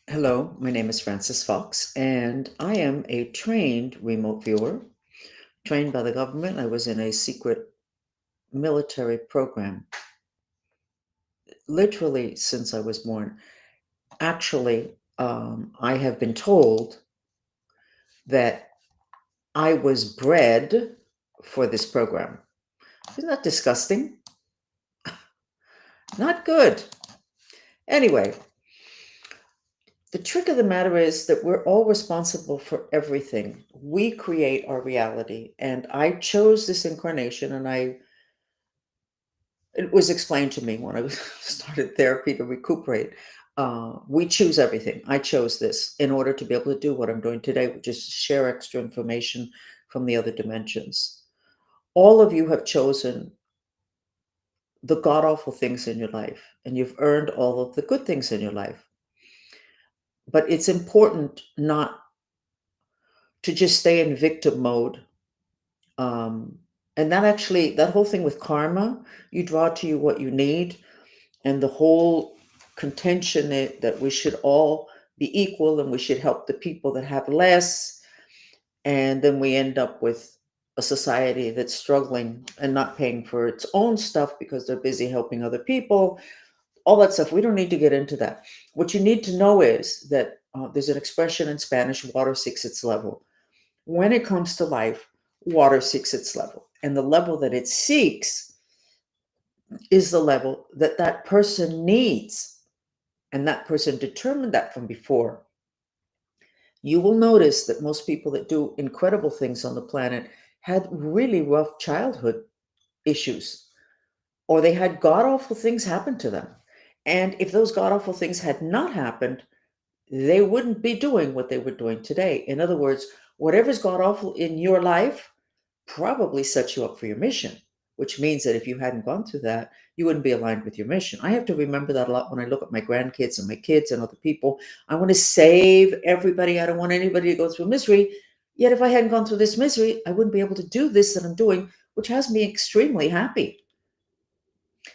Hello, my name is Francis Fox, and I am a trained remote viewer, trained by the government. I was in a secret military program literally since I was born. Actually, I have been told that I was bred for this program. Isn't that disgusting? Not good. Anyway, the trick of the matter is that we're all responsible for everything. We create our reality, and I chose this incarnation, and it was explained to me when I started therapy to recuperate. We choose everything. I chose this in order to be able to do what I'm doing today, which is share extra information from the other dimensions. All of you have chosen the god awful things in your life, and you've earned all of the good things in your life. But it's important not to just stay in victim mode. Um, and that whole thing with karma, you draw to you what you need, and the whole contention that we should all be equal and we should help the people that have less. And then we end up with a society that's struggling and not paying for its own stuff because they're busy helping other people, all that stuff. We don't need to get into that. What you need to know is that there's an expression in Spanish: water seeks its level. When it comes to life, water seeks its level. And the level that it seeks is the level that that person needs, and that person determined that from before. You will notice that most people that do incredible things on the planet had really rough childhood issues, or they had god awful things happen to them. And if those god awful things had not happened, they wouldn't be doing what they were doing today. In other words, whatever's god awful in your life probably sets you up for your mission, which means that if you hadn't gone through that, you wouldn't be aligned with your mission. I have to remember that a lot when I look at my grandkids and my kids and other people. I want to save everybody. I don't want anybody to go through misery. Yet if I hadn't gone through this misery, I wouldn't be able to do this that I'm doing, which has me extremely happy.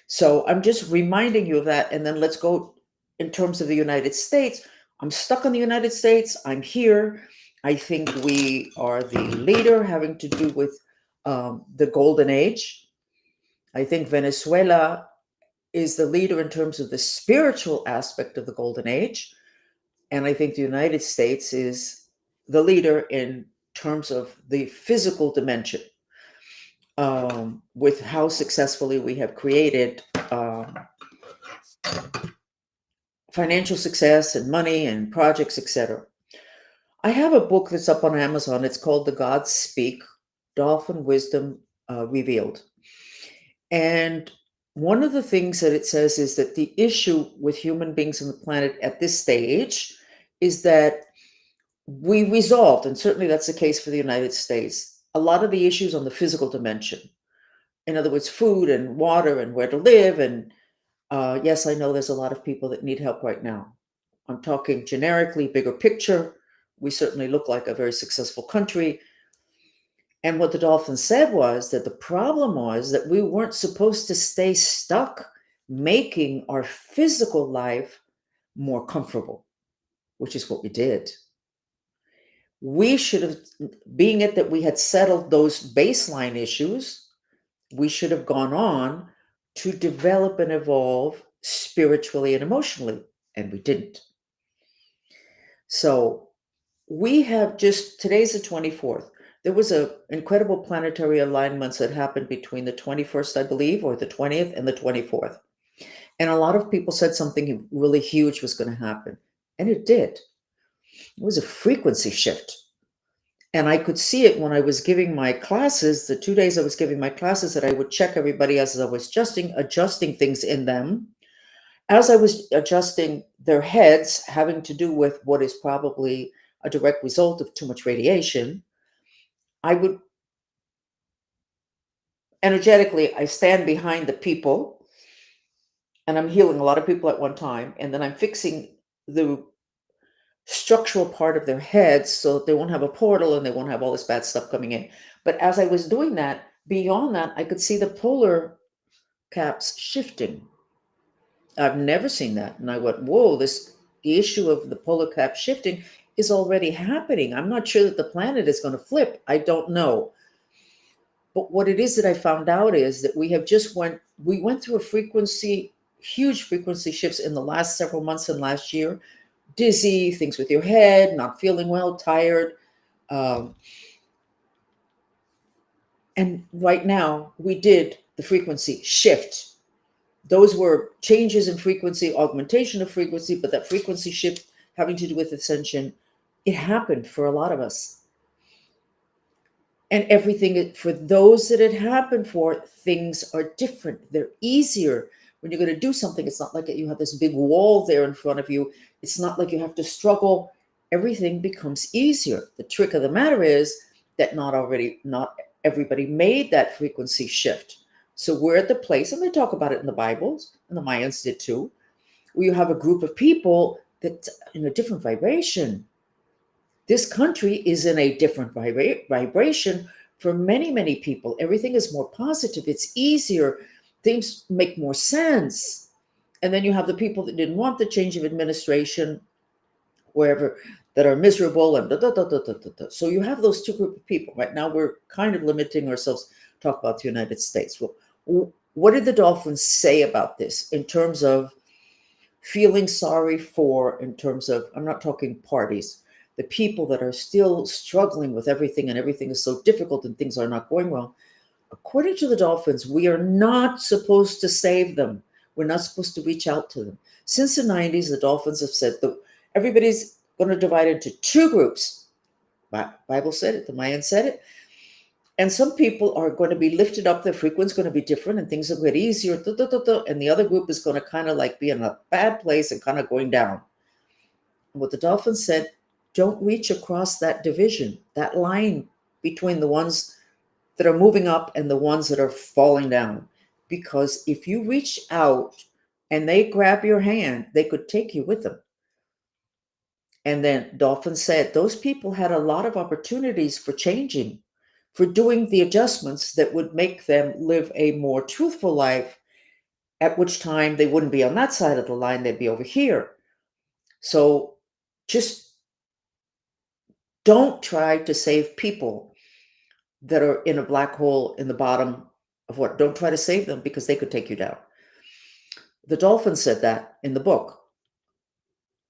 So I'm just reminding you of that. And then let's go in terms of the United States. I'm stuck in the United States. I'm here. I think we are the leader having to do with the golden age. I think Venezuela is the leader in terms of the spiritual aspect of the golden age. And I think the United States is the leader in terms of the physical dimension, with how successfully we have created financial success and money and projects, etc. I have a book that's up on Amazon. It's called The Gods Speak: Dolphin Wisdom Revealed. And one of the things that it says is that the issue with human beings on the planet at this stage is that we resolved, and certainly that's the case for the United States, a lot of the issues on the physical dimension. In other words, food and water and where to live. And yes, I know there's a lot of people that need help right now. I'm talking generically, bigger picture. We certainly look like a very successful country. And what the dolphin said was that the problem was that we weren't supposed to stay stuck making our physical life more comfortable, which is what we did. We should have, being it that we had settled those baseline issues, we should have gone on to develop and evolve spiritually and emotionally, and we didn't. So we have just, today's the 24th. There was a incredible planetary alignments that happened between the 21st, I believe, or the 20th and the 24th. And a lot of people said something really huge was going to happen. And it did. It was a frequency shift. And I could see it when I was giving my classes, the 2 days I was giving my classes, that I would check everybody as I was adjusting things in them. As I was adjusting their heads, having to do with what is probably a direct result of too much radiation, I would energetically, I stand behind the people and I'm healing a lot of people at one time. And then I'm fixing the structural part of their heads so that they won't have a portal and they won't have all this bad stuff coming in. But as I was doing that, beyond that, I could see the polar caps shifting. I've never seen that. And I went, whoa, this the issue of the polar cap shifting is already happening. I'm not sure that the planet is going to flip. I don't know. But what it is that I found out is that we went through a huge frequency shifts in the last several months and last year. Dizzy, things with your head, not feeling well, tired. Um, and right now we did the frequency shift. Those were changes in frequency, augmentation of frequency, but that frequency shift having to do with ascension, it happened for a lot of us. And everything for those that it happened for, things are different. They're easier. When you're going to do something, it's not like you have this big wall there in front of you. It's not like you have to struggle. Everything becomes easier. The trick of the matter is that not everybody made that frequency shift. So we're at the place, and they talk about it in the Bibles, and the Mayans did too, where you have a group of people that in a different vibration. This country is in a different vibration for many, many people. Everything is more positive. It's easier. Things make more sense. And then you have the people that didn't want the change of administration, wherever, that are miserable and da, da, da, da, da, da, da. So you have those two groups of people. Right now, we're kind of limiting ourselves to talk about the United States. Well, what did the dolphins say about this in terms of feeling sorry for, in terms of, I'm not talking parties, the people that are still struggling with everything and everything is so difficult and things are not going well? According to the dolphins, we are not supposed to save them. We're not supposed to reach out to them. Since the 90s, the dolphins have said that everybody's going to divide into two groups. Bible said it, the Mayans said it. And some people are going to be lifted up, their frequency is going to be different and things will get easier. And the other group is going to kind of like be in a bad place and kind of going down. What the dolphins said, don't reach across that division, that line between the ones that are moving up and the ones that are falling down. Because if you reach out and they grab your hand, they could take you with them. And then Dolphin said those people had a lot of opportunities for changing, for doing the adjustments that would make them live a more truthful life, at which time they wouldn't be on that side of the line, they'd be over here. So just don't try to save people that are in a black hole in the bottom of what. Don't try to save them because they could take you down. The Dolphin said that in the book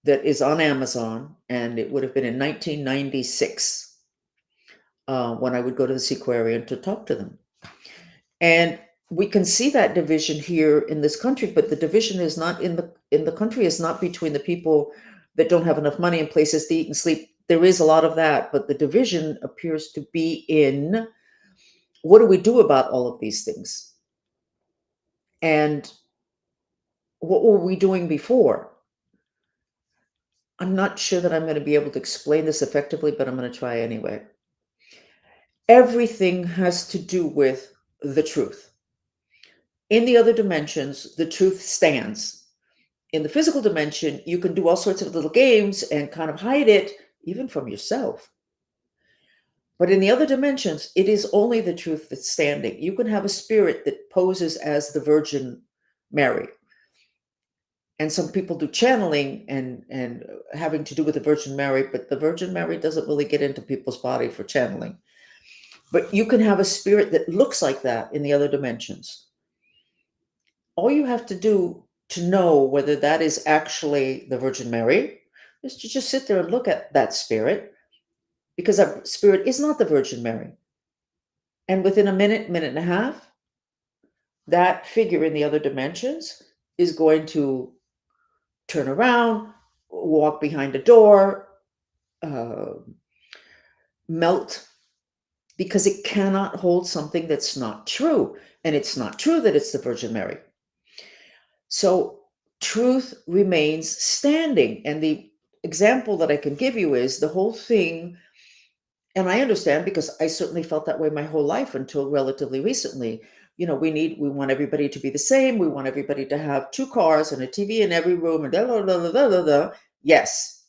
that is on Amazon, and it would have been in 1996 when I would go to the Sequarian to talk to them. And we can see that division here in this country, but the division is not in the country, is not between the people that don't have enough money and places to eat and sleep. There is a lot of that, but the division appears to be in what do we do about all of these things? And what were we doing before? I'm not sure that I'm going to be able to explain this effectively, but I'm going to try anyway. Everything has to do with the truth. In the other dimensions, the truth stands. In the physical dimension, you can do all sorts of little games and kind of hide it, even from yourself. But in the other dimensions, it is only the truth that's standing. You can have a spirit that poses as the Virgin Mary. And some people do channeling and having to do with the Virgin Mary, but the Virgin Mary doesn't really get into people's body for channeling. But you can have a spirit that looks like that in the other dimensions. All you have to do to know whether that is actually the Virgin Mary is to just sit there and look at that spirit, because that spirit is not the Virgin Mary. And within a minute, minute and a half, that figure in the other dimensions is going to turn around, walk behind a door, melt, because it cannot hold something that's not true. And it's not true that it's the Virgin Mary. So truth remains standing. And the example that I can give you is the whole thing. And I understand, because I certainly felt that way my whole life until relatively recently. You know, we want everybody to be the same. We want everybody to have two cars and a TV in every room and da, da, da, da, da, da. Yes.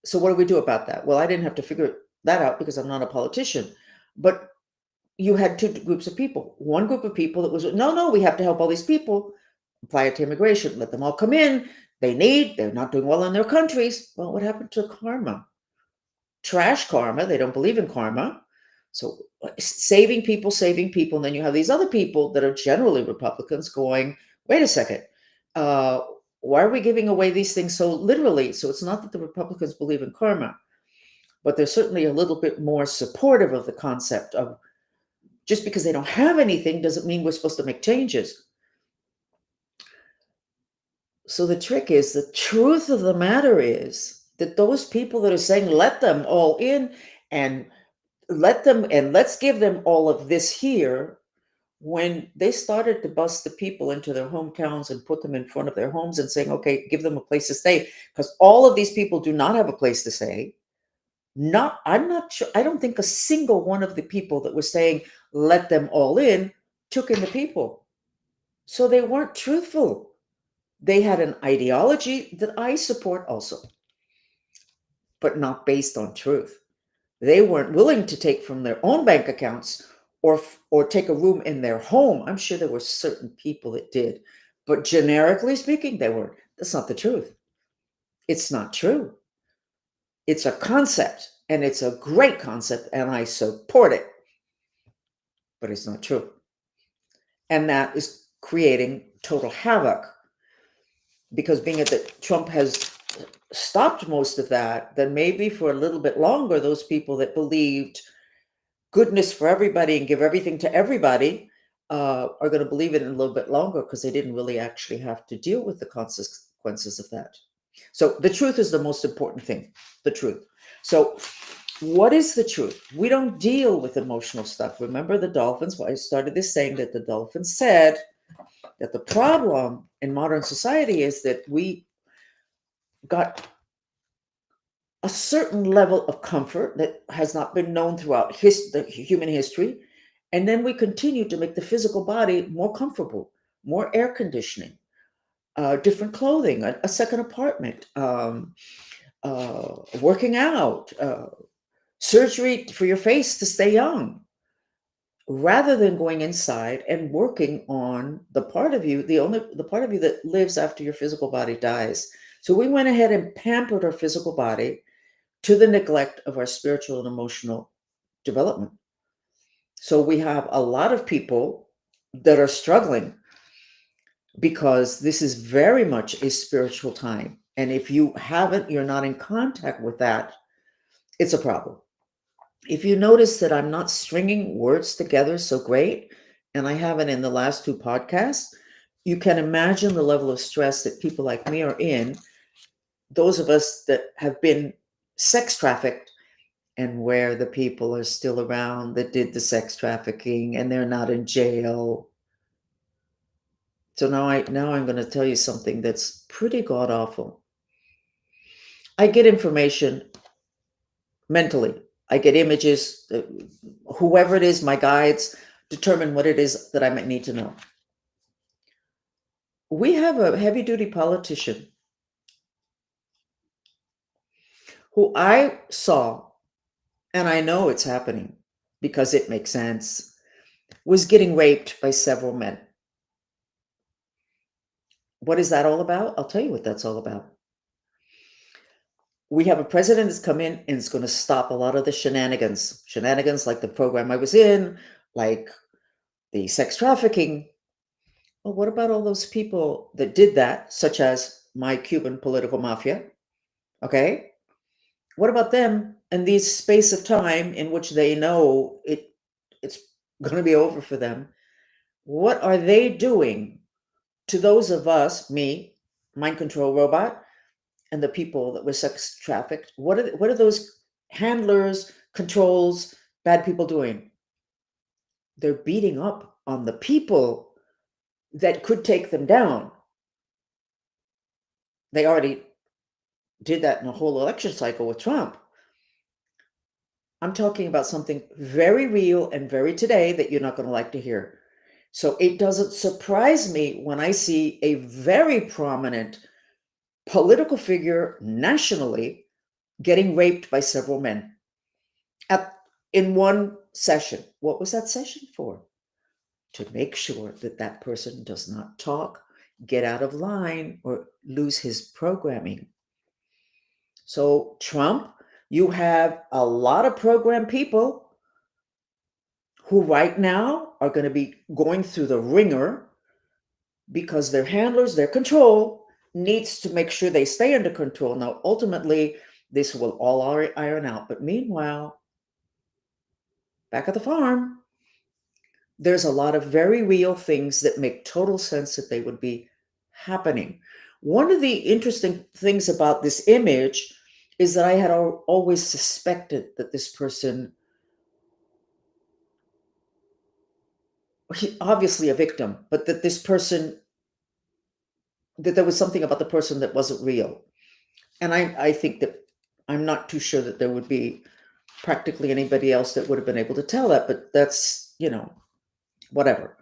So what do we do about that? Well, I didn't have to figure that out because I'm not a politician. But you had two groups of people. One group of people that was, no, we have to help all these people, apply it to immigration, let them all come in, They're not doing well in their countries. Well, what happened to karma? Trash karma. They don't believe in karma. So saving people. And then you have these other people that are generally Republicans going, wait a second. Uh, why are we giving away these things so literally? So it's not that the Republicans believe in karma, but they're certainly a little bit more supportive of the concept of just because they don't have anything doesn't mean we're supposed to make changes. So the trick is, the truth of the matter is that those people that are saying, let them all in and let's give them all of this here, when they started to bust the people into their hometowns and put them in front of their homes and saying, okay, give them a place to stay, because all of these people do not have a place to stay. I'm not sure, I don't think a single one of the people that was saying, let them all in, took in the people. So they weren't truthful. They had an ideology that I support also, but not based on truth. They weren't willing to take from their own bank accounts or take a room in their home. I'm sure there were certain people that did, but generically speaking, they weren't. That's not the truth. It's not true. It's a concept, and it's a great concept, and I support it, but it's not true. And that is creating total havoc, because being that Trump has stopped most of that, then maybe for a little bit longer, those people that believed goodness for everybody and give everything to everybody are going to believe it in a little bit longer, because they didn't really actually have to deal with the consequences of that. So the truth is the most important thing, the truth. So what is the truth? We don't deal with emotional stuff. Remember the dolphins? Well, I started this saying that the dolphins said that the problem in modern society is that we got a certain level of comfort that has not been known throughout the human history. And then we continue to make the physical body more comfortable, more air conditioning, different clothing, a second apartment, working out, surgery for your face to stay young, rather than going inside and working on the part of you, the part of you that lives after your physical body dies. So we went ahead and pampered our physical body to the neglect of our spiritual and emotional development. So we have a lot of people that are struggling because this is very much a spiritual time. And if you're not in contact with that, it's a problem. If you notice that I'm not stringing words together so great, and I haven't in the last two podcasts, you can imagine the level of stress that people like me are in, those of us that have been sex trafficked, and where the people are still around that did the sex trafficking and they're not in jail. So now I'm going to tell you something that's pretty god awful. I get information mentally. I get images. Whoever it is, my guides determine what it is that I might need to know. We have a heavy duty politician who I saw, and I know it's happening because it makes sense, was getting raped by several men. What is that all about? I'll tell you what that's all about. We have a president that's come in and is going to stop a lot of the shenanigans like the program I was in, like the sex trafficking. Well, what about all those people that did that, such as my Cuban political mafia? Okay. What about them and these space of time in which they know it's going to be over for them? What are they doing to those of us, me, mind control robot, and the people that were sex trafficked? What are those handlers, controls, bad people doing? They're beating up on the people that could take them down. They already did that in a whole election cycle with Trump. I'm talking about something very real and very today that you're not going to like to hear. So it doesn't surprise me when I see a very prominent political figure nationally getting raped by several men in one session. What was that session for? To make sure that that person does not talk get out of line, or lose his programming. So, Trump, you have a lot of programmed people who right now are going to be going through the ringer because their handlers, their control needs to make sure they stay under control. Now, ultimately, this will all iron out. But meanwhile, back at the farm, there's a lot of very real things that make total sense that they would be happening. One of the interesting things about this image is that I had always suspected that this person, obviously a victim, but that this person, that there was something about the person that wasn't real. And I think that I'm not too sure that there would be practically anybody else that would have been able to tell that, but that's, whatever.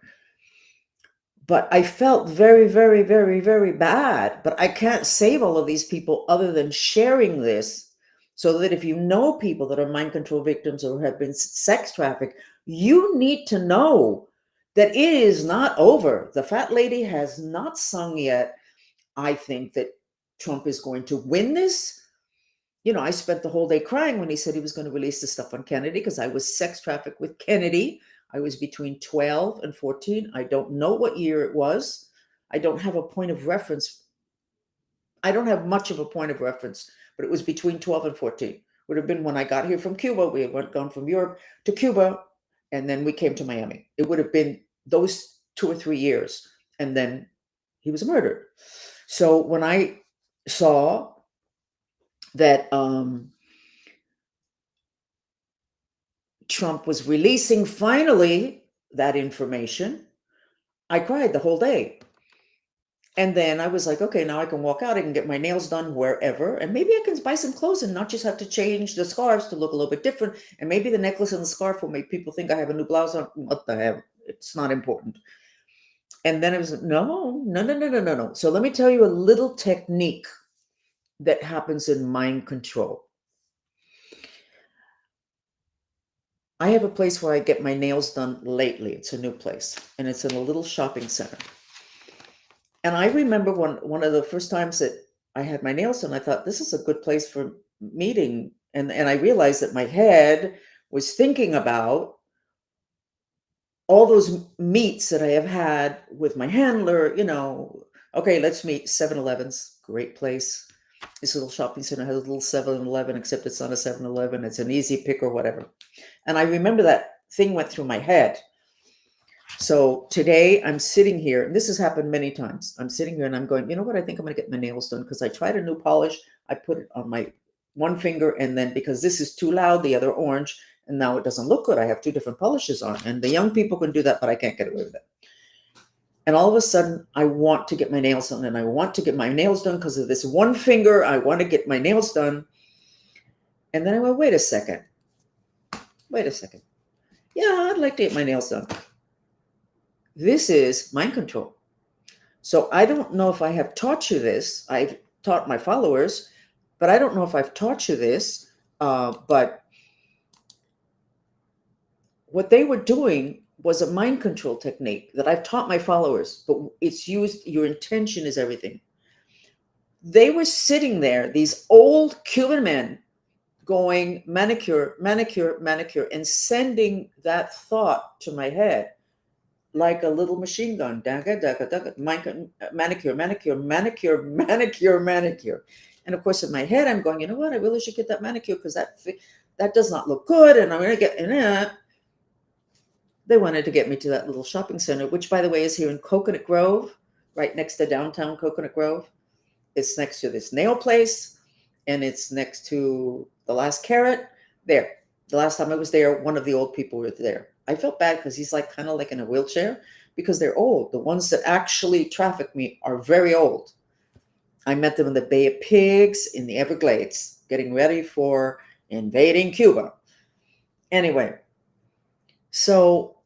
But I felt very, very, very, very bad. But I can't save all of these people other than sharing this so that if you know people that are mind control victims or have been sex trafficked, you need to know that it is not over. The fat lady has not sung yet. I think that Trump is going to win this. I spent the whole day crying when he said he was going to release the stuff on Kennedy because I was sex trafficked with Kennedy. I was between 12 and 14. I don't know what year it was. I don't have a point of reference. I don't have much of a point of reference, but it was between 12 and 14. Would have been when I got here from Cuba. We had gone from Europe to Cuba, and then we came to Miami. It would have been those 2 or 3 years, and then he was murdered. So when I saw that Trump was releasing finally that information, I cried the whole day. And then I was like, okay, now I can walk out. I can get my nails done wherever. And maybe I can buy some clothes and not just have to change the scarves to look a little bit different. And maybe the necklace and the scarf will make people think I have a new blouse on. What the hell? It's not important. And then it was, no, no, no, no, no, no, no. So let me tell you a little technique that happens in mind control. I have a place where I get my nails done lately. It's a new place, and it's in a little shopping center. And I remember one of the first times that I had my nails done, I thought, this is a good place for meeting. And I realized that my head was thinking about all those meets that I have had with my handler, okay, let's meet 7-Eleven's, great place. This little shopping center has a little 7-Eleven, except it's not a 7-Eleven, it's an easy pick or whatever. And I remember that thing went through my head. So today I'm sitting here, and this has happened many times. I'm sitting here and I'm going, you know what? I think I'm going to get my nails done because I tried a new polish. I put it on my one finger, and then because this is too loud, the other orange, and now it doesn't look good. I have two different polishes on, and the young people can do that, but I can't get away with it. And all of a sudden, I want to get my nails done, and I want to get my nails done because of this one finger. I want to get my nails done. And then I went, wait a second. Yeah, I'd like to get my nails done. This is mind control. So I don't know if I have taught you this. I've taught my followers, but I don't know if I've taught you this. But what they were doing was a mind control technique that I've taught my followers, but it's used, your intention is everything. They were sitting there, these old Cuban men, going manicure, manicure, manicure, and sending that thought to my head like a little machine gun. Manicure, manicure, manicure, manicure, manicure. And of course, in my head, I'm going, you know what? I really should get that manicure because that does not look good. And I'm going to get in it. They wanted to get me to that little shopping center, which, by the way, is here in Coconut Grove, right next to downtown Coconut Grove. It's next to this nail place, and it's next to the Last Carrot. There. The last time I was there, one of the old people were there. I felt bad because he's like kind of like in a wheelchair because they're old. The ones that actually traffic me are very old. I met them in the Bay of Pigs in the Everglades, getting ready for invading Cuba. Anyway, so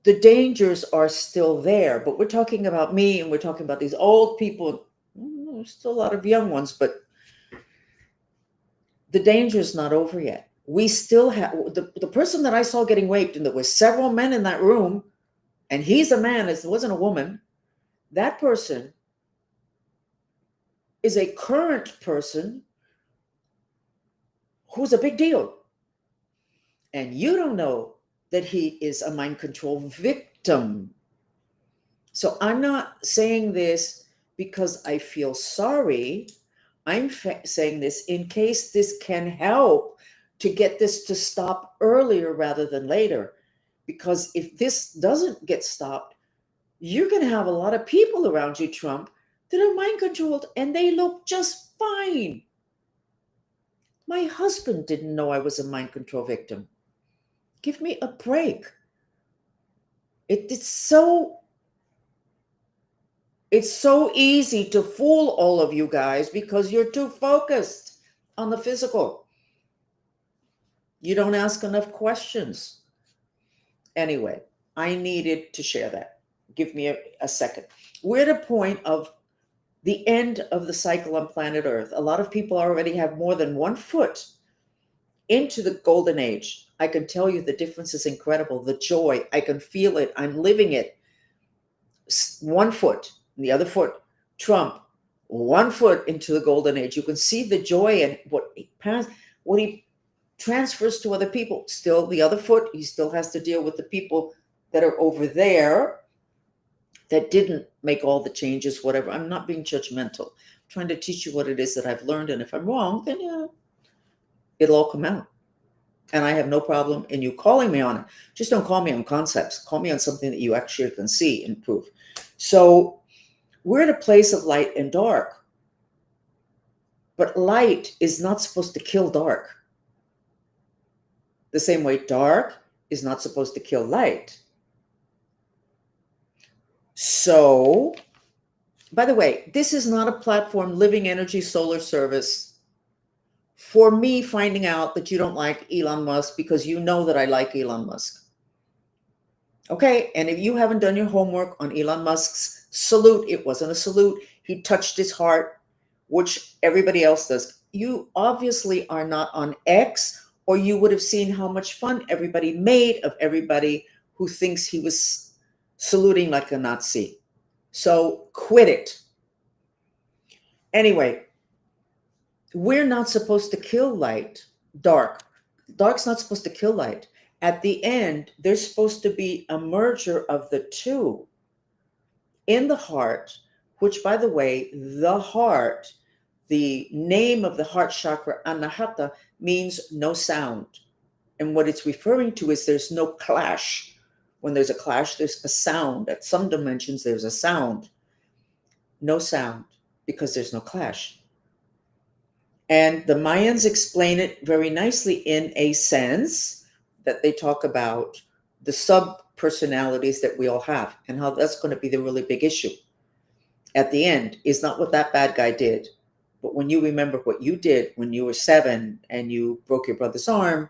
the dangers are still there, but we're talking about me and we're talking about these old people. There's still a lot of young ones, but the danger is not over yet. We still have the person that I saw getting raped, and there were several men in that room. and he's a man, it wasn't a woman, that person is a current person who's a big deal. And you don't know that he is a mind control victim. So I'm not saying this because I feel sorry. I'm saying this in case this can help to get this to stop earlier rather than later. Because if this doesn't get stopped, you're going to have a lot of people around you, Trump, that are mind controlled and they look just fine. My husband didn't know I was a mind control victim. Give me a break. It's so easy to fool all of you guys because you're too focused on the physical. You don't ask enough questions. Anyway, I needed to share that. Give me a second. We're at a point of the end of the cycle on planet Earth. A lot of people already have more than 1 foot into the golden age. I can tell you the difference is incredible. The joy, I can feel it. I'm living it. 1 foot, the other foot, Trump, 1 foot into the golden age. You can see the joy and what he transfers to other people. Still, the other foot, he still has to deal with the people that are over there that didn't make all the changes, whatever. I'm not being judgmental. I'm trying to teach you what it is that I've learned. And if I'm wrong, then yeah, it'll all come out. And I have no problem in you calling me on it. Just don't call me on concepts. Call me on something that you actually can see and prove. So we're at a place of light and dark. But light is not supposed to kill dark. The same way dark is not supposed to kill light. So, by the way, this is not a platform, Living Energy Solar Service, for me finding out that you don't like Elon Musk because you know that I like Elon Musk. Okay, and if you haven't done your homework on Elon Musk's salute, it wasn't a salute. He touched his heart, which everybody else does. You obviously are not on X, or you would have seen how much fun everybody made of everybody who thinks he was saluting like a Nazi. So quit it. Anyway, we're not supposed to kill light, dark. Dark's not supposed to kill light. At the end, there's supposed to be a merger of the two in the heart, which, by the way, the heart, the name of the heart chakra, anahata, means no sound. And what it's referring to is there's no clash. When there's a clash, there's a sound. At some dimensions, there's a sound. No sound because there's no clash. And the Mayans explain it very nicely in a sense that they talk about the sub-personalities that we all have and how that's going to be the really big issue. At the end is not what that bad guy did, but when you remember what you did when you were 7 and you broke your brother's arm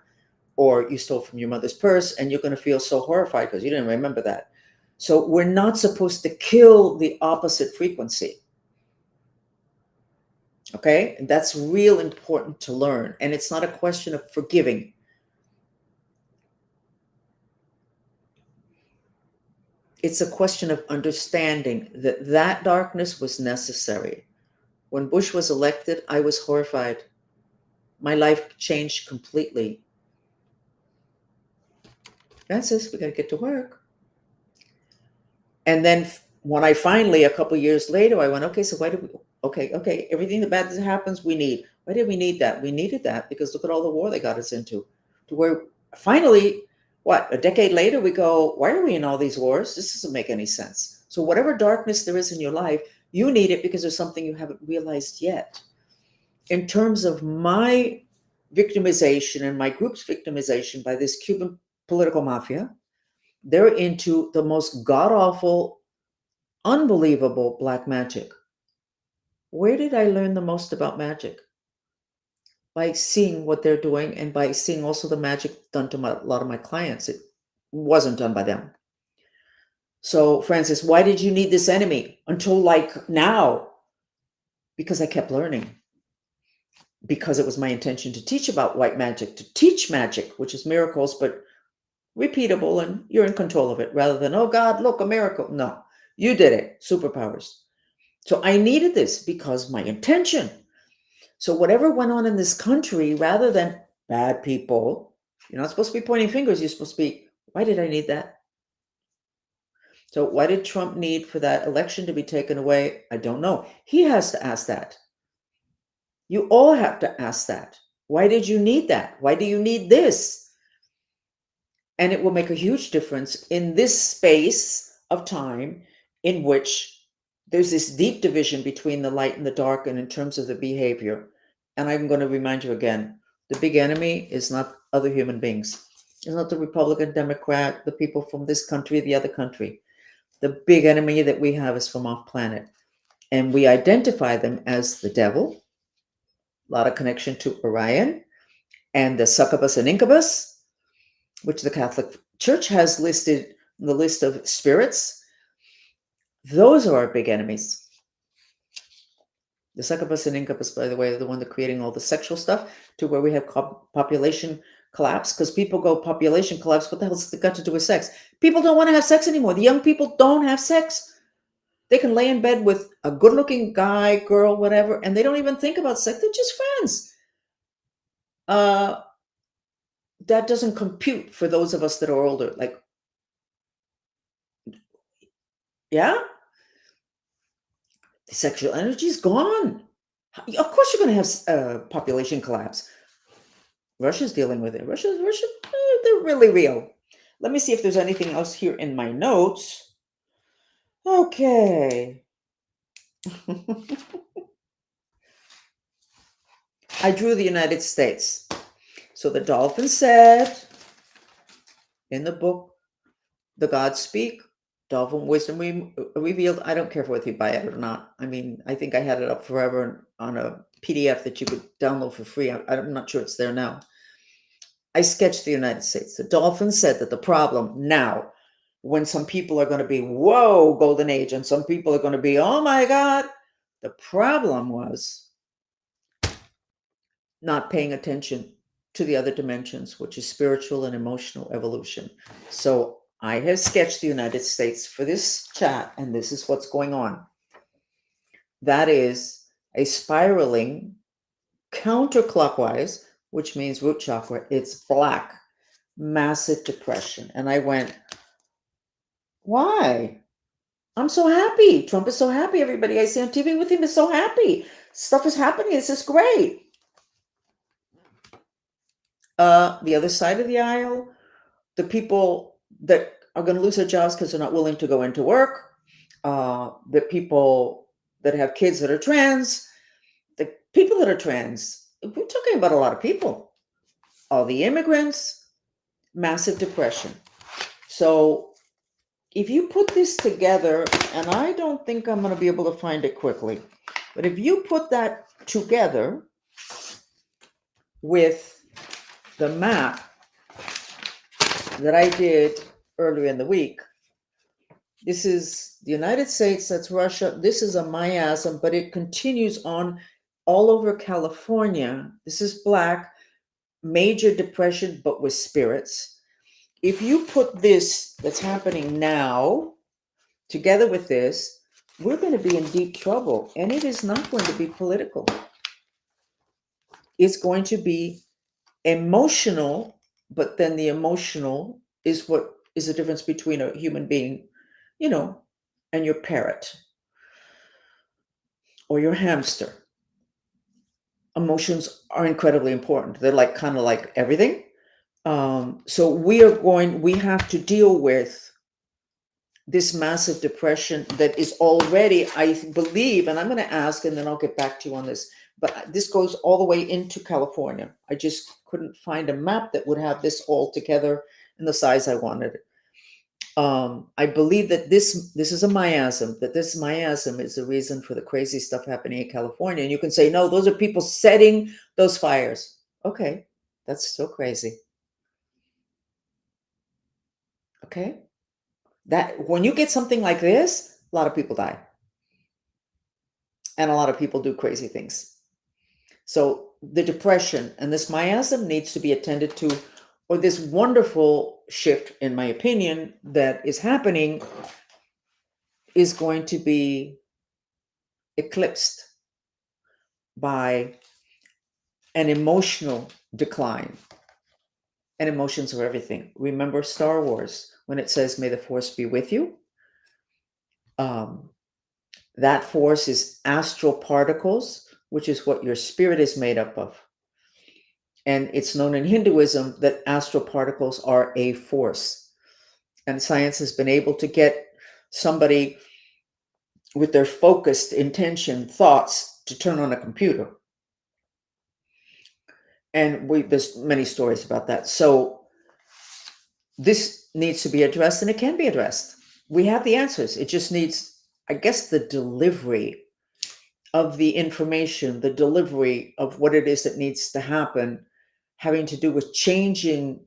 or you stole from your mother's purse, and you're going to feel so horrified because you didn't remember that. So we're not supposed to kill the opposite frequency. Okay, and that's real important to learn. And it's not a question of forgiving. It's a question of understanding that that darkness was necessary. When Bush was elected, I was horrified. My life changed completely. Francis, we got to get to work. And then when I finally, a couple years later, I went, okay, so why did we, okay, everything the bad that happens, we need. Why did we need that? We needed that because look at all the war they got us into. To where finally, what, a decade later, we go, why are we in all these wars? This doesn't make any sense. So whatever darkness there is in your life, you need it because there's something you haven't realized yet. In terms of my victimization and my group's victimization by this Cuban political mafia, they're into the most god-awful, unbelievable black magic. Where did I learn the most about magic? By seeing what they're doing and by seeing also the magic done to a lot of my clients. It wasn't done by them. So, Francis, why did you need this enemy until like now? Because I kept learning. Because it was my intention to teach about white magic, to teach magic, which is miracles, but repeatable, and you're in control of it rather than, oh God, look, a miracle. No, you did it. Superpowers. So I needed this because my intention. So whatever went on in this country, rather than bad people, you're not supposed to be pointing fingers. You're supposed to be, why did I need that? So why did Trump need for that election to be taken away? I don't know. He has to ask that. You all have to ask that. Why did you need that? Why do you need this? And it will make a huge difference in this space of time in which there's this deep division between the light and the dark, and in terms of the behavior. And I'm going to remind you again, the big enemy is not other human beings. It's not the Republican, Democrat, the people from this country, the other country. The big enemy that we have is from off planet. And we identify them as the devil, a lot of connection to Orion, and the succubus and incubus, which the Catholic Church has listed in the list of spirits. Those are our big enemies. The succubus and incubus, by the way, are the one that's creating all the sexual stuff to where we have population collapse, because people go, population collapse, what the hell's it got to do with sex? People don't want to have sex anymore. The young people don't have sex. They can lay in bed with a good-looking guy, girl, whatever, and they don't even think about sex. They're just friends. That doesn't compute for those of us that are older. Like, yeah, the sexual energy is gone. Of course, you're going to have population collapse. Russia's dealing with it. Russia, they're really real. Let me see if there's anything else here in my notes. Okay. I drew the United States. So the dolphin said in the book, The Gods Speak, Dolphin Wisdom Revealed. I don't care whether you buy it or not. I mean, I think I had it up forever on a PDF that you could download for free. I'm not sure it's there now. I sketched the United States. The dolphin said that the problem now, when some people are going to be, whoa, golden age, and some people are going to be, oh my God, the problem was not paying attention to the other dimensions, which is spiritual and emotional evolution. So I have sketched the United States for this chat, and this is what's going on. That is a spiraling counterclockwise, which means root chakra. It's black, massive depression. And I went, why? I'm so happy. Trump is so happy. Everybody I see on TV with him is so happy. Stuff is happening. This is great. The other side of the aisle, the people that are going to lose their jobs because they're not willing to go into work, the people that have kids that are trans, the people that are trans, we're talking about a lot of people. All the immigrants, massive depression. So if you put this together, and I don't think I'm going to be able to find it quickly, but if you put that together with the map that I did earlier in the week, this is the United States, that's Russia. This is a miasm, but it continues on all over California. This is black, major depression, but with spirits. If you put this that's happening now together with this, we're going to be in deep trouble. And it is not going to be political. It's going to be emotional, but then the emotional is what is the difference between a human being, and your parrot or your hamster. Emotions are incredibly important. They're like kind of like everything. So we have to deal with this massive depression that is already, I believe, and I'm going to ask, and then I'll get back to you on this, but this goes all the way into California. I just couldn't find a map that would have this all together in the size I wanted. I believe that this is a miasm, that this miasm is the reason for the crazy stuff happening in California. And you can say, no, those are people setting those fires. Okay, that's still crazy. Okay. That when you get something like this, a lot of people die. And a lot of people do crazy things. So the depression and this miasm needs to be attended to or this wonderful shift, in my opinion, that is happening is going to be eclipsed by an emotional decline. And emotions are everything. Remember Star Wars when it says, "May the force be with you." Um, that force is astral particles, which is what your spirit is made up of. And it's known in Hinduism that astral particles are a force. And science has been able to get somebody with their focused intention, thoughts, to turn on a computer. And there's many stories about that. So this needs to be addressed, and it can be addressed. We have the answers. It just needs, I guess, the delivery of the information, the delivery of what it is that needs to happen, having to do with changing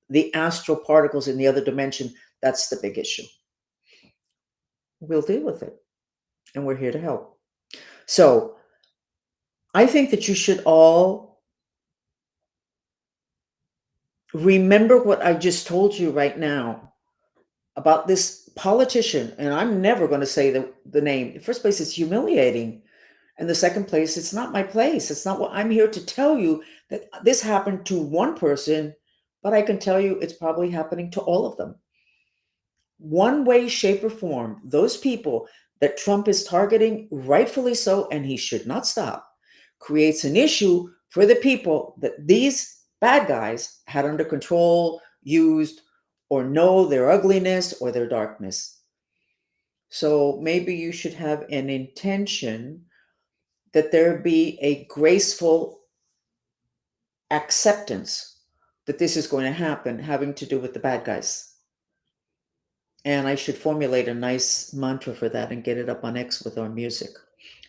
the astral particles in the other dimension. That's the big issue. We'll deal with it, and we're here to help. So I think that you should all remember what I just told you right now about this politician. And I'm never going to say the name. In the first place, it's humiliating. In the second place, it's not my place. It's not what I'm here to tell you, that this happened to one person, but I can tell you it's probably happening to all of them. One way, shape, or form, those people that Trump is targeting, rightfully so, and he should not stop, creates an issue for the people that these bad guys had under control, used, or know their ugliness or their darkness. So maybe you should have an intention that there be a graceful acceptance that this is going to happen, having to do with the bad guys. And I should formulate a nice mantra for that and get it up on X with our music.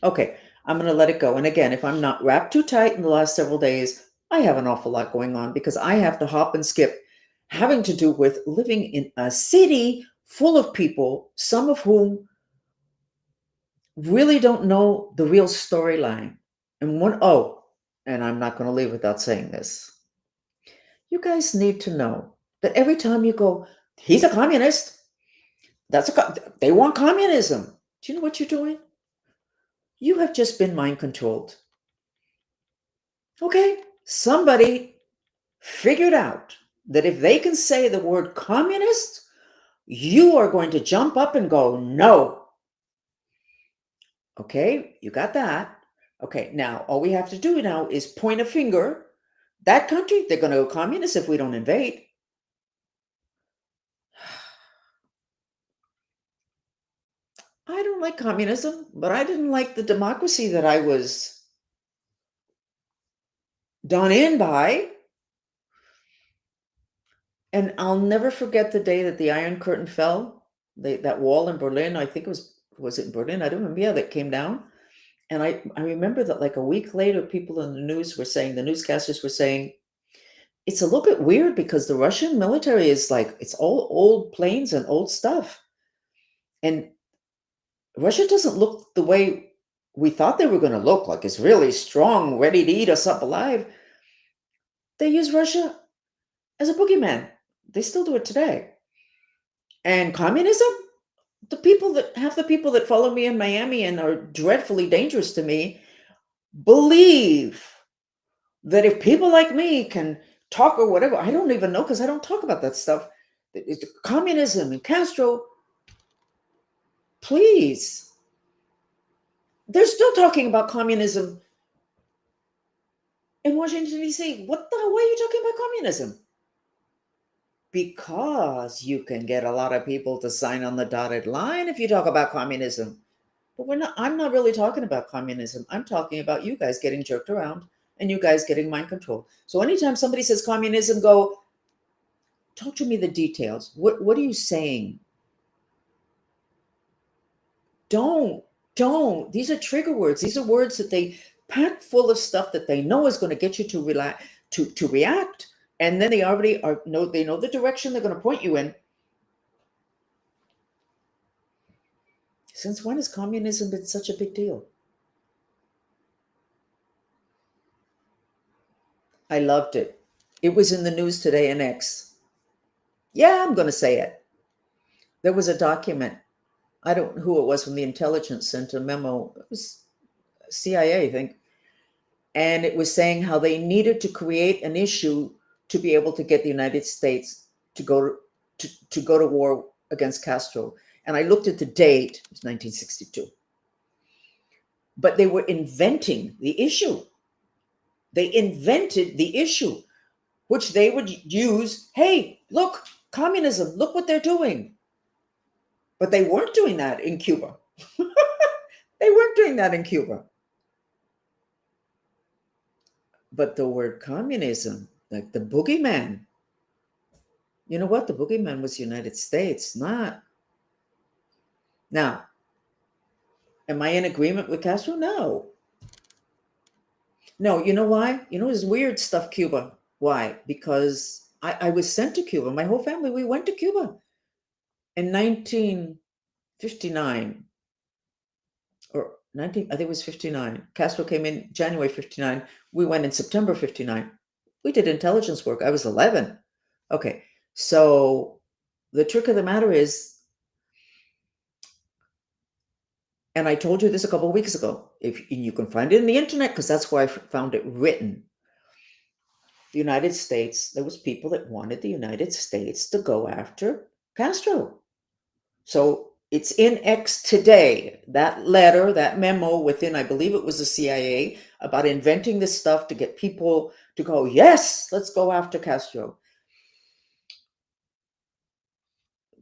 Okay, I'm going to let it go. And again, if I'm not wrapped too tight in the last several days, I have an awful lot going on because I have to hop and skip, having to do with living in a city full of people, some of whom really don't know the real storyline. And and I'm not going to leave without saying this. You guys need to know that every time you go, he's a communist, they want communism. Do you know what you're doing? You have just been mind controlled. Okay? Somebody figured out that if they can say the word communist, you are going to jump up and go, no. Okay? You got that. Okay, now all we have to do now is point a finger. That country, they're going to go communist if we don't invade. I don't like communism, but I didn't like the democracy that I was done in by. And I'll never forget the day that the Iron Curtain fell. That wall in Berlin, I think was it in Berlin? I don't remember. Yeah, that came down. And I remember that like a week later, people in the news were saying, the newscasters were saying, it's a little bit weird because the Russian military is like, it's all old planes and old stuff. And Russia doesn't look the way we thought they were going to look, like it's really strong, ready to eat us up alive. They use Russia as a boogeyman. They still do it today. And communism? The people that follow me in Miami and are dreadfully dangerous to me believe that if people like me can talk or whatever, I don't even know because I don't talk about that stuff. It's communism and Castro, please. They're still talking about communism in Washington, D.C. What the hell? Why are you talking about communism? Because you can get a lot of people to sign on the dotted line if you talk about communism. But I'm not really talking about communism. I'm talking about you guys getting jerked around and you guys getting mind control. So anytime somebody says communism, go, talk to me the details. What are you saying? Don't, don't. These are trigger words. These are words that they pack full of stuff that they know is going to get you to relax, to react. And then they already they know the direction they're going to point you in. Since when has communism been such a big deal? I loved it. It was in the news today in X. Yeah, I'm going to say it. There was a document. I don't know who it was from the intelligence center memo. It was CIA, I think. And it was saying how they needed to create an issue to be able to get the United States to go to war against Castro. And I looked at the date, it was 1962. But they were inventing the issue. They invented the issue, which they would use. Hey, look, communism, look what they're doing. But they weren't doing that in Cuba. They weren't doing that in Cuba. But the word communism, like the boogeyman, you know what? The boogeyman was the United States, not. Now, am I in agreement with Castro? No. No, you know why? You know, it's weird stuff, Cuba. Why? Because I was sent to Cuba. My whole family, we went to Cuba in 1959 or 19, I think it was 59. Castro came in January 59. We went in September 59. We did intelligence work. I was 11. Okay. So the trick of the matter is, and I told you this a couple of weeks ago, if you can find it in the internet, because that's where I found it written. The United States, there was people that wanted the United States to go after Castro. So it's in X today, that letter, that memo within, I believe it was the CIA, about inventing this stuff to get people to go, yes, let's go after Castro.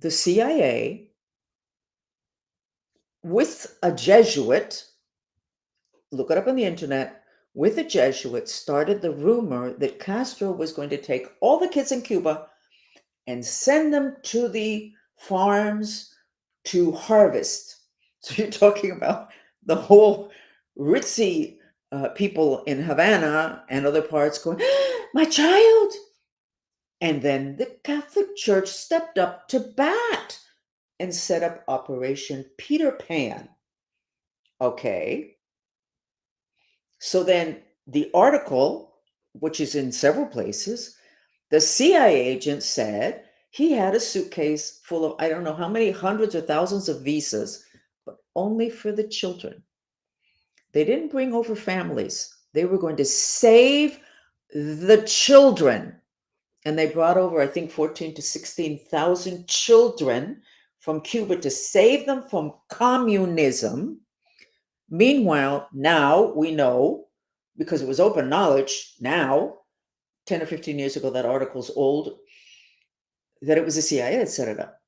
The CIA, with a Jesuit, look it up on the internet, with a Jesuit, started the rumor that Castro was going to take all the kids in Cuba and send them to the farms to harvest. So you're talking about the whole ritzy people in Havana and other parts going, my child. And then the Catholic Church stepped up to bat and set up Operation Peter Pan. Okay. So then the article, which is in several places, the CIA agent said he had a suitcase full of, I don't know how many hundreds or thousands of visas, but only for the children. They didn't bring over families. They were going to save the children. And they brought over, I think, 14 to 16,000 children from Cuba to save them from communism. Meanwhile, now we know, because it was open knowledge now, 10 or 15 years ago, that article's old, that it was the CIA that set it up.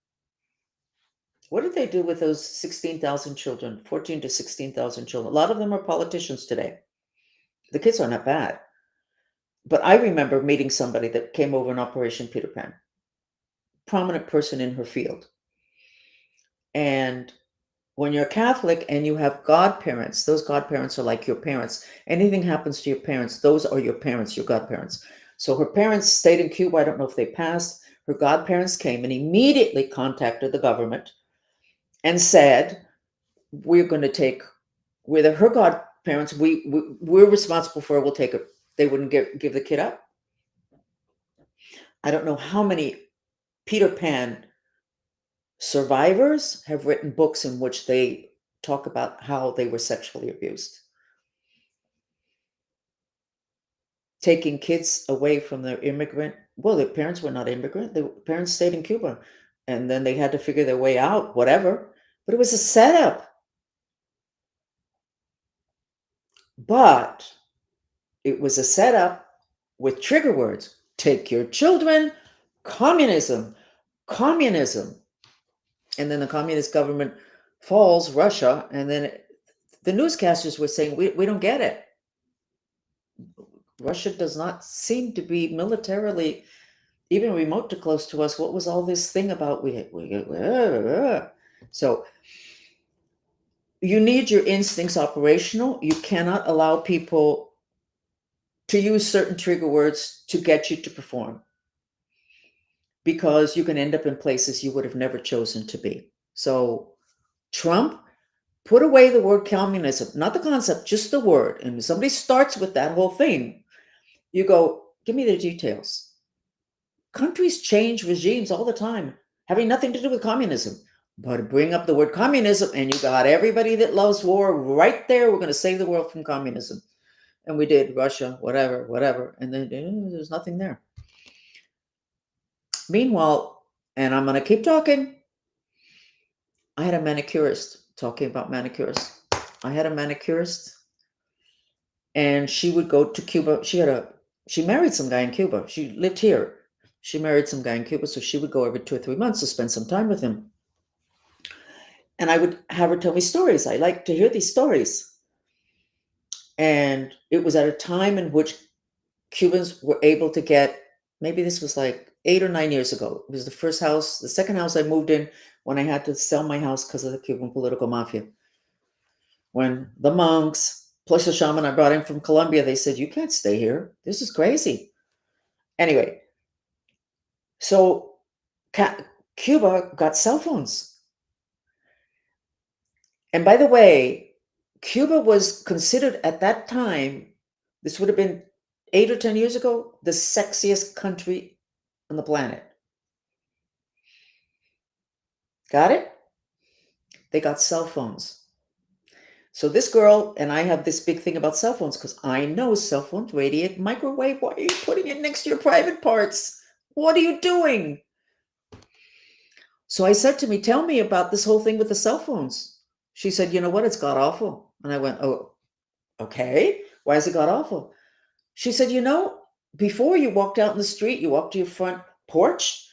What did they do with those 16,000 children, 14 to 16,000 children? A lot of them are politicians today. The kids are not bad. But I remember meeting somebody that came over in Operation Peter Pan, prominent person in her field. And when you're Catholic and you have godparents, those godparents are like your parents. Anything happens to your parents, those are your parents, your godparents. So her parents stayed in Cuba. I don't know if they passed. Her godparents came and immediately contacted the government and said, we're going to take, whether her godparents, we're responsible for it, we'll take it. They wouldn't give the kid up. I don't know how many Peter Pan survivors have written books in which they talk about how they were sexually abused. Taking kids away from their immigrant, well, their parents were not immigrant. Their parents stayed in Cuba and then they had to figure their way out, whatever. But it was a setup. But it was a setup with trigger words. Take your children, communism, communism. And then the communist government falls, Russia, and then the newscasters were saying, we don't get it. Russia does not seem to be militarily even remote to close to us. What was all this thing about? So you need your instincts operational. You cannot allow people to use certain trigger words to get you to perform, because you can end up in places you would have never chosen to be. So Trump, put away the word communism, not the concept, just the word. And when somebody starts with that whole thing, you go, Give me the details. Countries change regimes all the time, having nothing to do with communism. But bring up the word communism, and you got everybody that loves war right there. We're going to save the world from communism. And we did Russia, whatever, whatever. And then there's nothing there. Meanwhile, and I'm going to keep talking, I had a manicurist, talking about manicurists. I had a manicurist, and she would go to Cuba. She married some guy in Cuba. She lived here. She married some guy in Cuba, so she would go every 2 or 3 months to spend some time with him. And I would have her tell me stories. I like to hear these stories. And it was at a time in which Cubans were able to get, maybe this was like 8 or 9 years ago. It was the second house I moved in when I had to sell my house because of the Cuban political mafia. When the monks, plus the shaman I brought in from Colombia, they said, "You can't stay here. This is crazy." Anyway, so Cuba got cell phones. And by the way, Cuba was considered at that time, this would have been 8 or 10 years ago, the sexiest country on the planet. Got it? They got cell phones. So this girl, and I have this big thing about cell phones because I know cell phones radiate microwave. Why are you putting it next to your private parts? What are you doing? So I said to me, "Tell me about this whole thing with the cell phones." She said, "You know what? It's god awful." And I went, "Oh, okay. Why is it god awful?" She said, "Before you walked out in the street, you walked to your front porch,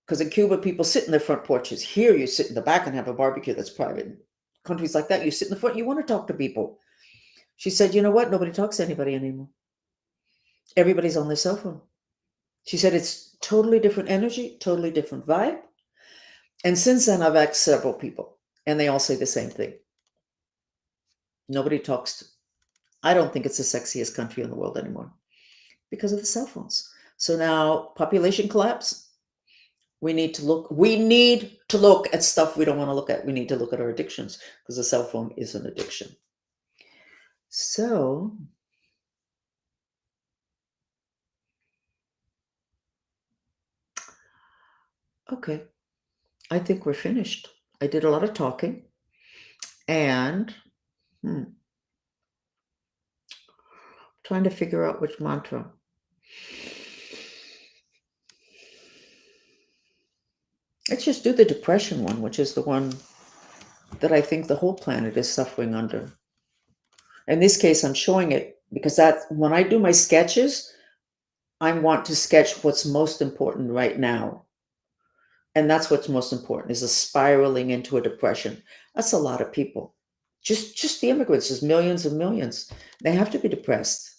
because in Cuba, people sit in their front porches. Here, you sit in the back and have a barbecue that's private. Countries like that, you sit in the front, you want to talk to people." She said, "You know what? Nobody talks to anybody anymore. Everybody's on their cell phone." She said, "It's totally different energy, totally different vibe." And since then, I've asked several people, and they all say the same thing. Nobody talks. I don't think it's the sexiest country in the world anymore because of the cell phones. So now, population collapse. We need to look at stuff we don't want to look at. We need to look at our addictions because the cell phone is an addiction. So, okay, I think we're finished. I did a lot of talking, and trying to figure out which mantra. Let's just do the depression one, which is the one that I think the whole planet is suffering under. In this case, I'm showing it because when I do my sketches, I want to sketch what's most important right now. And that's what's most important, is a spiraling into a depression. That's a lot of people. Just the immigrants, there's millions and millions. They have to be depressed.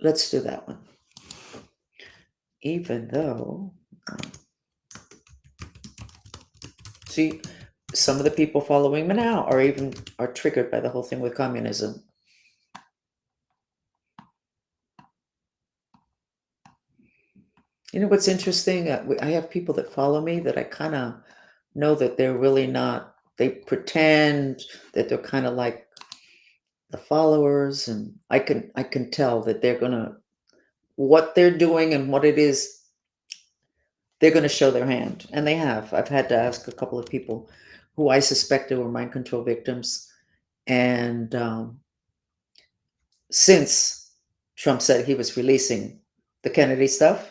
Let's do that one. Even though, see, some of the people following me now are triggered by the whole thing with communism. You know what's interesting? I have people that follow me that I kind of know that they're really not. They pretend that they're kind of like the followers, and I can tell that they're gonna, what they're doing and what it is, they're gonna show their hand, and they have. I've had to ask a couple of people who I suspected were mind control victims, and since Trump said he was releasing the Kennedy stuff,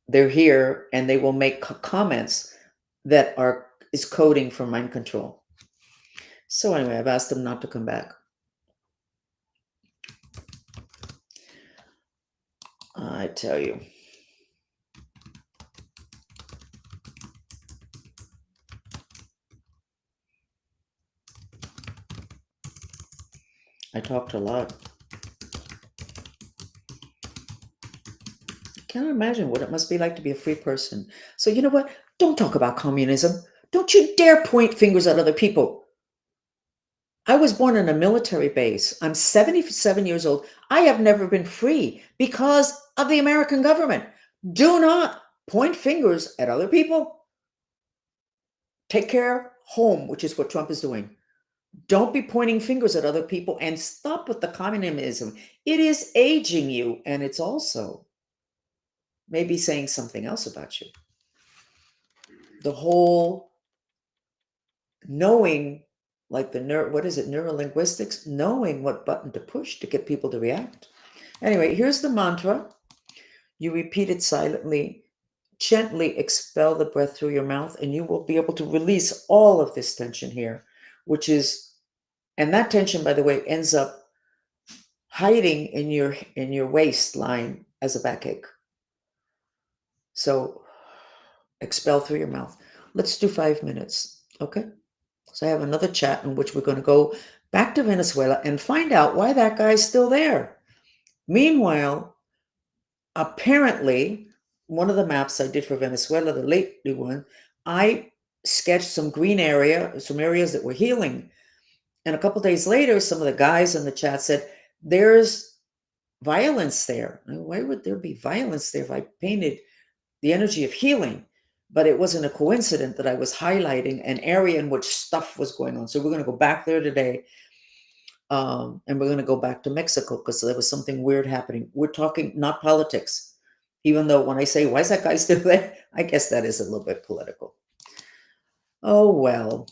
they're here and they will make comments that is coding for mind control. So anyway, I've asked them not to come back. I tell you. I talked a lot. Can't imagine what it must be like to be a free person. So you know what? Don't talk about communism. Don't you dare point fingers at other people. I was born in a military base. I'm 77 years old. I have never been free because of the American government. Do not point fingers at other people. Take care home, which is what Trump is doing. Don't be pointing fingers at other people and stop with the communism. It is aging you, and it's also maybe saying something else about you. The whole knowing, like the what is it, neurolinguistics, knowing what button to push to get people to react. Anyway, here's the mantra. You repeat it silently, gently expel the breath through your mouth, and you will be able to release all of this tension here, which is, and that tension, by the way, ends up hiding in your waistline as a backache. So expel through your mouth. Let's do 5 minutes, okay? So I have another chat in which we're going to go back to Venezuela and find out why that guy's still there. Meanwhile, apparently, one of the maps I did for Venezuela, the lately one, I sketched some green area, some areas that were healing. And a couple days later, some of the guys in the chat said, there's violence there. Why would there be violence there if I painted the energy of healing? But it wasn't a coincidence that I was highlighting an area in which stuff was going on. So we're going to go back there today. And we're going to go back to Mexico because there was something weird happening. We're talking not politics, even though when I say, why is that guy still there? I guess that is a little bit political. Oh, well,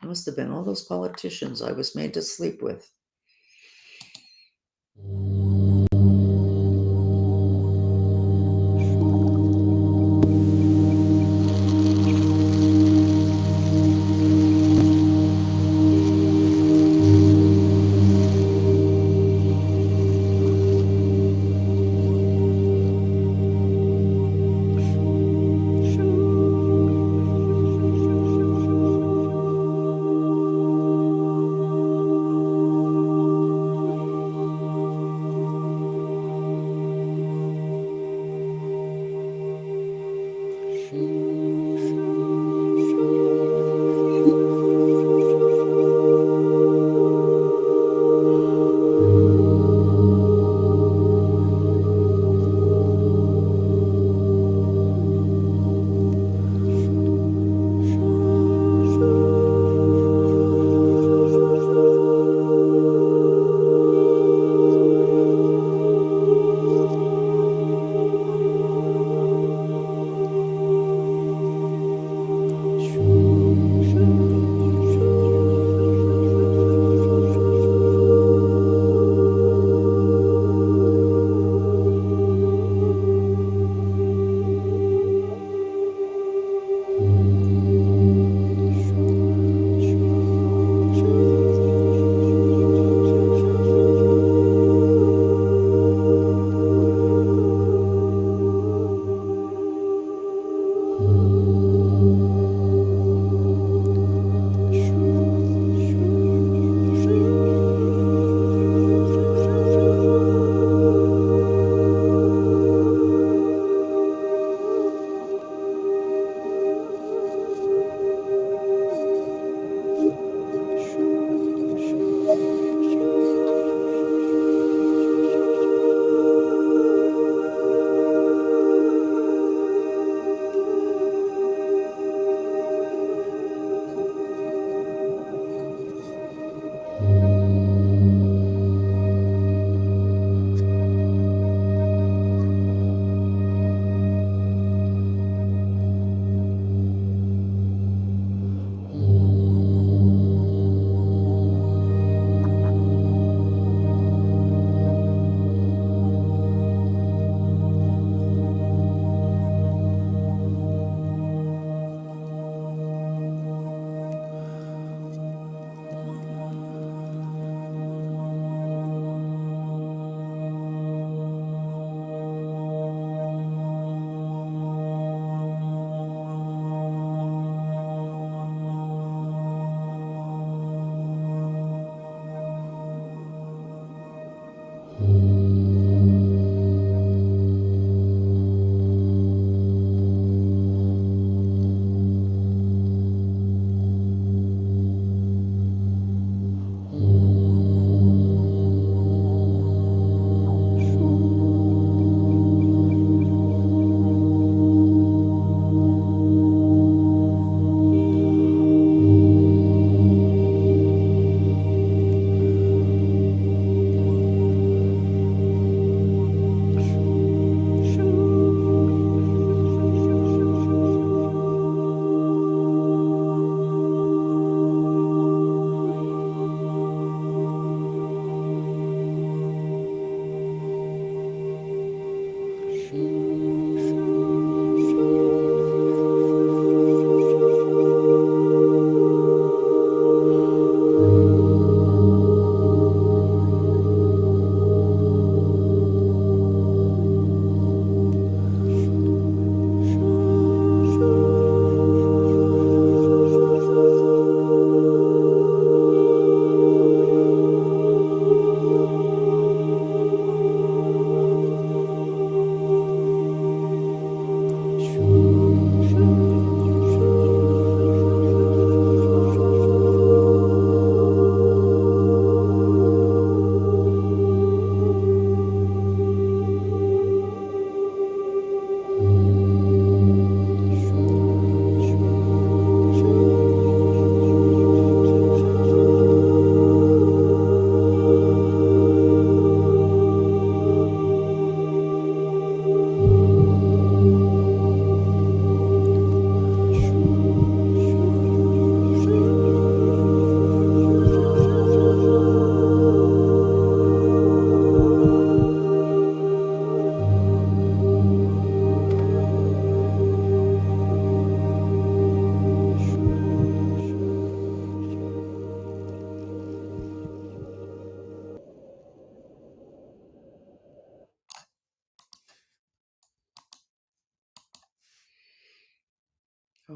it must have been all those politicians I was made to sleep with.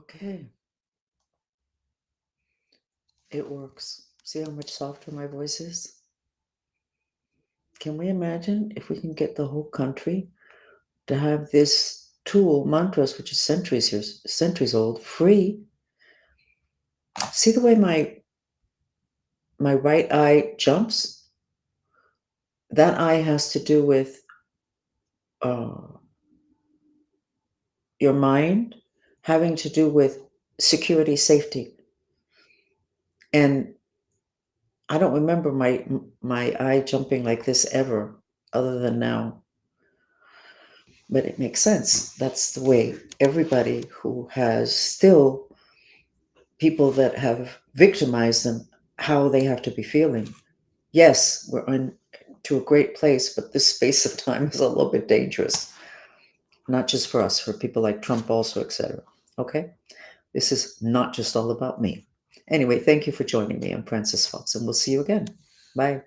Okay, it works. See how much softer my voice is? Can we imagine if we can get the whole country to have this tool, mantras, which is centuries old, free? See the way my right eye jumps? That eye has to do with uh, your mind, having to do with security, safety. And I don't remember my eye jumping like this ever, other than now. But it makes sense. That's the way everybody who has still people that have victimized them, how they have to be feeling. Yes, we're on to a great place, but this space of time is a little bit dangerous. Not just for us, for people like Trump also, etc. Okay? This is not just all about me. Anyway, thank you for joining me. I'm Frances Fox, and we'll see you again. Bye.